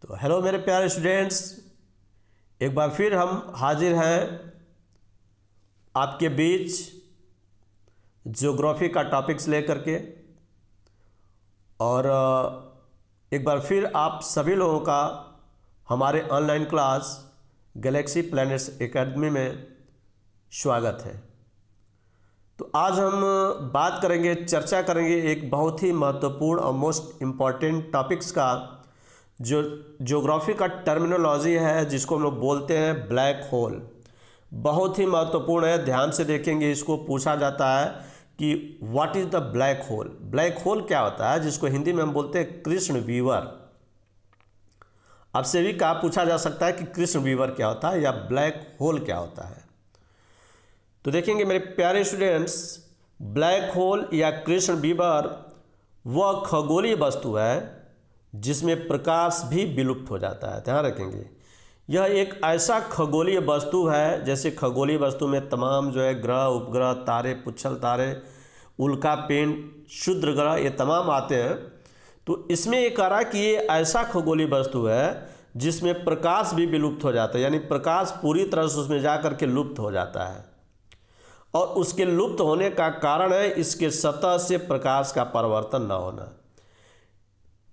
तो हेलो मेरे प्यारे स्टूडेंट्स, एक बार फिर हम हाजिर हैं आपके बीच ज्योग्राफी का टॉपिक्स लेकर के। और एक बार फिर आप सभी लोगों का हमारे online class Galaxy planets academy में स्वागत है। तो आज हम बात करेंगे, चर्चा करेंगे एक बहुत ही महत्वपूर्ण और मोस्ट इम्पॉर्टेंट टॉपिक्स का, जो ज्योग्राफी का टर्मिनोलॉजी है, जिसको हम लोग बोलते हैं ब्लैक होल। बहुत ही महत्वपूर्ण है, ध्यान से देखेंगे। इसको पूछा जाता है कि what is the black hole. Black hole क्या होता है, जिसको हिंदी में हम बोलते हैं कृष्ण विवर। आपसे भी कहा पूछा जा सकता है कि कृष्ण विवर क्या होता है या ब्लैक होल क्या होता है। तो देखेंगे मेरे प्यारे स्टूडेंट्स, ब्लैक होल या कृष्ण विवर वह खगोलीय वस्तु है जिसमें प्रकाश भी विलुप्त हो जाता है। ध्यान रखेंगे, यह एक ऐसा खगोलीय वस्तु है, जैसे खगोलीय वस्तु में तमाम जो है ग्रह, उपग्रह, तारे, पुच्छल तारे, उल्का पिंड, क्षुद्र ग्रह, ये तमाम आते हैं। तो इसमें ये कह रहा है कि ये ऐसा खगोलीय वस्तु है जिसमें प्रकाश भी विलुप्त हो जाता है, यानी प्रकाश पूरी तरह से उसमें जा करके लुप्त हो जाता है। और उसके लुप्त होने का कारण है इसके सतह से प्रकाश का परावर्तन न होना।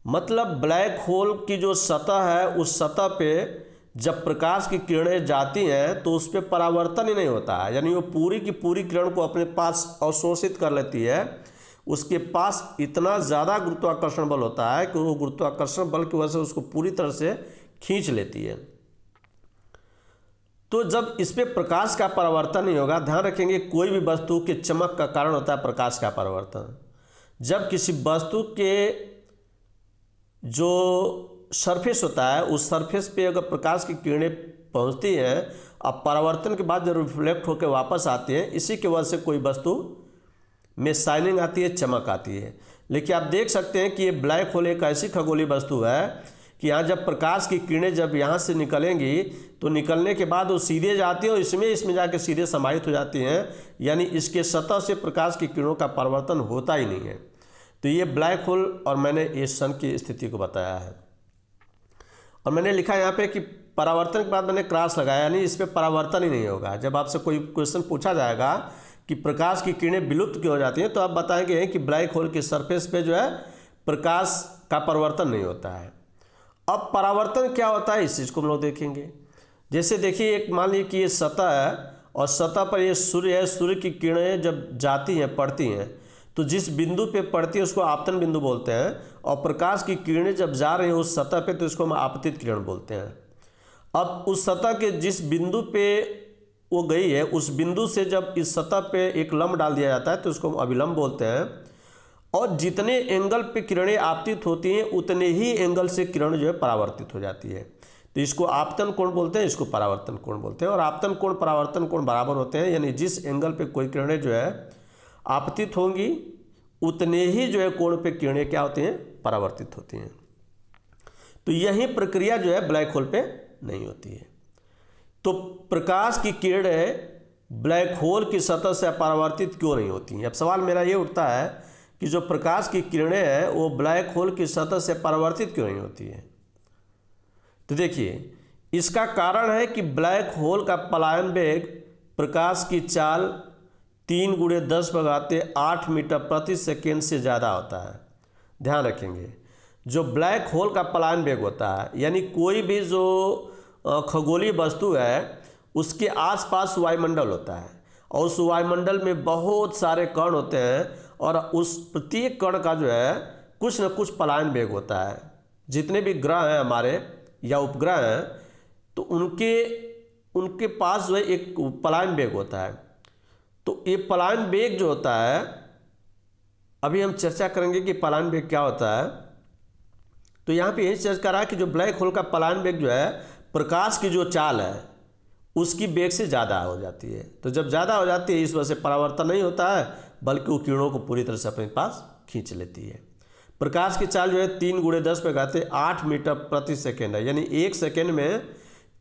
मतलब ब्लैक होल की जो सतह है, उस सतह पे जब प्रकाश की किरणें जाती हैं तो उस पर परावर्तन ही नहीं होता है, यानी वो पूरी की पूरी किरण को अपने पास अवशोषित कर लेती है। उसके पास इतना ज़्यादा गुरुत्वाकर्षण बल होता है कि वो गुरुत्वाकर्षण बल की वजह से उसको पूरी तरह से खींच लेती है। तो जब इस पर प्रकाश का परावर्तन नहीं होगा, ध्यान रखेंगे, कोई भी वस्तु के चमक का कारण होता है प्रकाश का परावर्तन। जब किसी वस्तु के जो सरफेस होता है, उस सरफेस पे अगर प्रकाश की किरणें पहुंचती हैं, अब परावर्तन के बाद जब रिफ्लेक्ट होकर वापस आती हैं, इसी की वजह से कोई वस्तु में शाइनिंग आती है, चमक आती है। लेकिन आप देख सकते हैं कि ये ब्लैक होल एक ऐसी खगोलीय वस्तु है कि यहाँ जब प्रकाश की किरणें जब यहाँ से निकलेंगी तो निकलने के बाद वो सीधे जाती है और इसमें जाकर सीधे समाहित हो जाती हैं, यानी इसके सतह से प्रकाश की किरणों का परावर्तन होता ही नहीं है। तो ये ब्लैक होल, और मैंने इस सन की स्थिति को बताया है। और मैंने लिखा यहाँ पे कि परावर्तन के बाद मैंने क्रॉस लगाया, यानी इस पर परावर्तन ही नहीं होगा। जब आपसे कोई क्वेश्चन पूछा जाएगा कि प्रकाश की किरणें विलुप्त क्यों हो जाती हैं, तो आप बताएंगे कि ब्लैक होल के सरफेस पे जो है प्रकाश का परिवर्तन नहीं होता है। अब परावर्तन क्या होता है, इस चीज़ को हम लोग देखेंगे। जैसे देखिए, एक मान लीजिए कि ये सतह है और सतह पर ये सूर्य है। सूर्य की किरणें जब जाती हैं, पड़ती हैं, तो जिस बिंदु पे पड़ती है उसको आपतन बिंदु बोलते हैं। और प्रकाश की किरणें जब जा रही हैं उस सतह पे तो इसको हम आपतित किरण बोलते हैं। अब उस सतह के जिस बिंदु पे वो गई है, उस बिंदु से जब इस सतह पे एक लंब डाल दिया जाता है तो इसको हम अभिलंब बोलते हैं। और जितने एंगल पे किरणें आपतित होती हैं उतने ही एंगल से किरण जो है परावर्तित हो जाती है। तो इसको आपतन कोण बोलते हैं, इसको परावर्तन कोण बोलते हैं। और आपतन कोण परावर्तन कोण बराबर होते हैं, यानी जिस एंगल पे कोई किरणें जो है आपतित होंगी उतने ही जो है कोण पे किरणें क्या होती हैं, परावर्तित होती हैं। तो यही प्रक्रिया जो है ब्लैक होल पे नहीं होती है। तो प्रकाश की किरणें ब्लैक होल की सतह से परावर्तित क्यों नहीं होती हैं। अब सवाल मेरा ये उठता है कि जो प्रकाश की किरणें हैं वो ब्लैक होल की सतह से परावर्तित क्यों नहीं होती है। तो देखिए, इसका कारण है कि ब्लैक होल का पलायन वेग प्रकाश की चाल 3 × 10⁸ मीटर प्रति सेकेंड से ज़्यादा होता है। ध्यान रखेंगे, जो ब्लैक होल का पलायन वेग होता है, यानी कोई भी जो खगोलीय वस्तु है उसके आसपास वायुमंडल होता है और उस वायुमंडल में बहुत सारे कण होते हैं और उस प्रत्येक कण का जो है कुछ न कुछ पलायन वेग होता है। जितने भी ग्रह हैं हमारे या उपग्रह हैं, तो उनके पास जो है एक पलायन वेग होता है। तो ये पलायन वेग जो होता है, अभी हम चर्चा करेंगे कि पलायन वेग क्या होता है। तो यहाँ पे यही चर्चा कर रहा है कि जो ब्लैक होल का पलायन वेग जो है प्रकाश की जो चाल है उसकी वेग से ज़्यादा हो जाती है। तो जब ज़्यादा हो जाती है, इस वजह से परावर्तन नहीं होता है, बल्कि वो किरणों को पूरी तरह से अपने पास खींच लेती है। प्रकाश की चाल जो है 3 × 10⁸ मीटर प्रति सेकेंड है, यानी एक सेकेंड में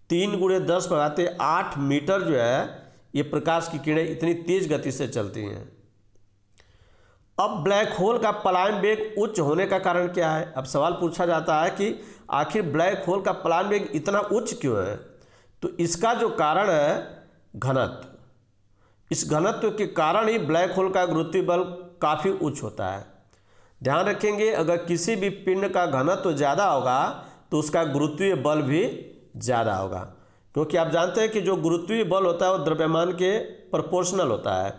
3 × 10⁸ मीटर जो है ये प्रकाश की किरणें इतनी तेज गति से चलती हैं। अब ब्लैक होल का पलायन वेग उच्च होने का कारण क्या है? अब सवाल पूछा जाता है कि आखिर ब्लैक होल का पलायन वेग इतना उच्च क्यों है? तो इसका जो कारण है घनत्व। इस घनत्व के कारण ही ब्लैक होल का गुरुत्वीय बल काफ़ी उच्च होता है। ध्यान रखेंगे, अगर किसी भी पिंड का घनत्व ज़्यादा होगा तो उसका गुरुत्वीय बल भी ज़्यादा होगा, क्योंकि आप जानते हैं कि जो गुरुत्वीय बल होता है वो द्रव्यमान के प्रोपोर्शनल होता है।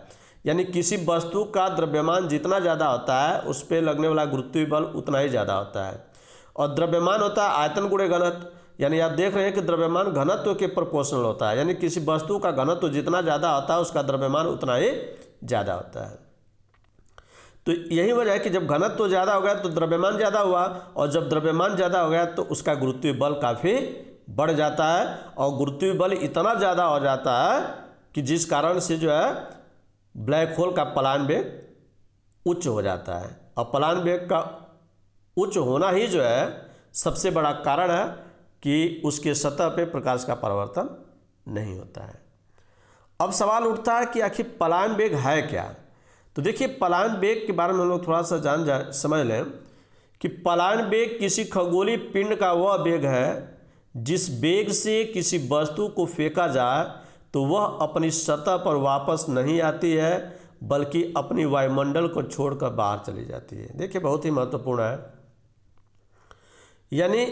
यानी किसी वस्तु का द्रव्यमान जितना ज़्यादा होता है उस पर लगने वाला गुरुत्वीय बल उतना ही ज़्यादा होता है। और द्रव्यमान होता है आयतन गुणे घनत्व, यानी आप देख रहे हैं कि द्रव्यमान घनत्व के प्रोपोर्शनल होता है। यानी किसी वस्तु का घनत्व जितना ज़्यादा होता है उसका द्रव्यमान उतना ही ज़्यादा होता है। तो यही वजह है कि जब घनत्व ज़्यादा हो गया तो द्रव्यमान ज़्यादा हुआ, और जब द्रव्यमान ज़्यादा हो गया तो उसका गुरुत्वीय बल काफ़ी बढ़ जाता है, और गुरुत्वीय बल इतना ज़्यादा हो जाता है कि जिस कारण से जो है ब्लैक होल का पलायन वेग उच्च हो जाता है। और पलायन वेग का उच्च होना ही जो है सबसे बड़ा कारण है कि उसके सतह पे प्रकाश का परावर्तन नहीं होता है। अब सवाल उठता है कि आखिर पलायन वेग है क्या? तो देखिए, पलायन वेग के बारे में हम लोग थोड़ा सा समझ लें कि पलायन वेग किसी खगोलीय पिंड का वह वेग है जिस वेग से किसी वस्तु को फेंका जाए तो वह अपनी सतह पर वापस नहीं आती है, बल्कि अपनी वायुमंडल को छोड़कर बाहर चली जाती है। देखिए, बहुत ही महत्वपूर्ण है। यानी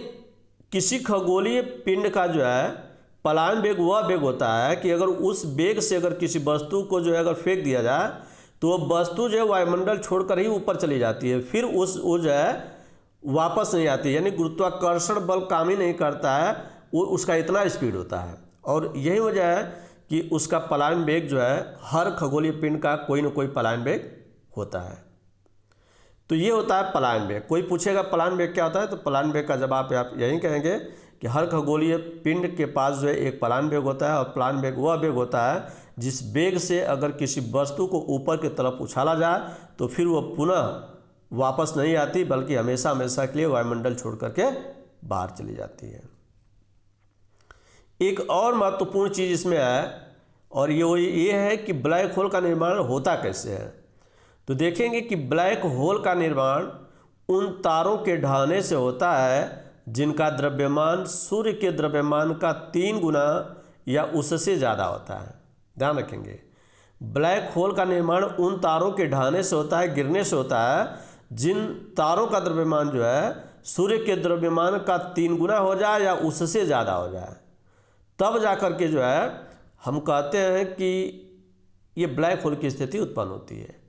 किसी खगोलीय पिंड का जो है पलायन वेग वह वेग होता है कि अगर उस वेग से अगर किसी वस्तु को जो है अगर फेंक दिया जाए तो वह वस्तु जो है वायुमंडल छोड़कर ही ऊपर चली जाती है, फिर वो जो है वापस नहीं आती। यानी गुरुत्वाकर्षण बल काम ही नहीं करता है, वो उसका इतना स्पीड होता है। और यही वजह है कि उसका पलायन वेग जो है हर खगोलीय पिंड का कोई ना कोई पलायन वेग होता है। तो ये होता है पलायन वेग। कोई पूछेगा पलायन वेग क्या होता है, तो पलायन वेग का जवाब आप यही कहेंगे कि हर खगोलीय पिंड के पास जो है एक पलायन वेग होता है, और पलायन वेग वह वेग होता है जिस वेग से अगर किसी वस्तु को ऊपर की तरफ उछाला जाए तो फिर वह पुनः वापस नहीं आती, बल्कि हमेशा हमेशा के लिए वायुमंडल छोड़ करके बाहर चली जाती है। एक और महत्वपूर्ण चीज़ इसमें है, और ये है कि ब्लैक होल का निर्माण होता कैसे है। तो देखेंगे कि ब्लैक होल का निर्माण उन तारों के ढहने से होता है जिनका द्रव्यमान सूर्य के द्रव्यमान का 3 गुना या उससे ज़्यादा होता है। ध्यान रखेंगे, ब्लैक होल का निर्माण उन तारों के ढहने से होता है, गिरने से होता है, जिन तारों का द्रव्यमान जो है सूर्य के द्रव्यमान का 3 गुना हो जाए या उससे ज़्यादा हो जाए, तब जाकर के जो है हम कहते हैं कि ये ब्लैक होल की स्थिति उत्पन्न होती है।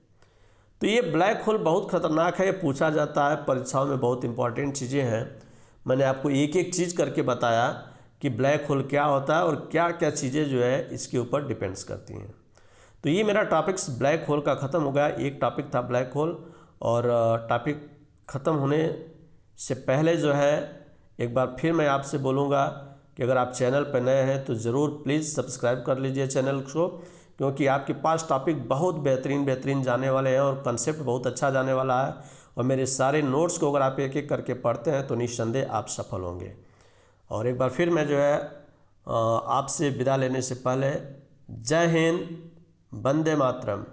तो ये ब्लैक होल बहुत खतरनाक है, ये पूछा जाता है परीक्षाओं में, बहुत इंपॉर्टेंट चीज़ें हैं। मैंने आपको एक एक चीज़ करके बताया कि ब्लैक होल क्या होता है और क्या क्या चीज़ें जो है इसके ऊपर डिपेंड्स करती हैं। तो ये मेरा टॉपिक्स ब्लैक होल का ख़त्म हो गया। एक टॉपिक था ब्लैक होल, और टॉपिक ख़त्म होने से पहले जो है एक बार फिर मैं आपसे बोलूँगा कि अगर आप चैनल पर नए हैं तो ज़रूर प्लीज़ सब्सक्राइब कर लीजिए चैनल को, क्योंकि आपके पास टॉपिक बहुत बेहतरीन जाने वाले हैं और कंसेप्ट बहुत अच्छा जाने वाला है। और मेरे सारे नोट्स को अगर आप एक एक करके पढ़ते हैं तो निस्संदेह आप सफल होंगे। और एक बार फिर मैं जो है आपसे विदा लेने से पहले जय हिंद, वंदे मातरम।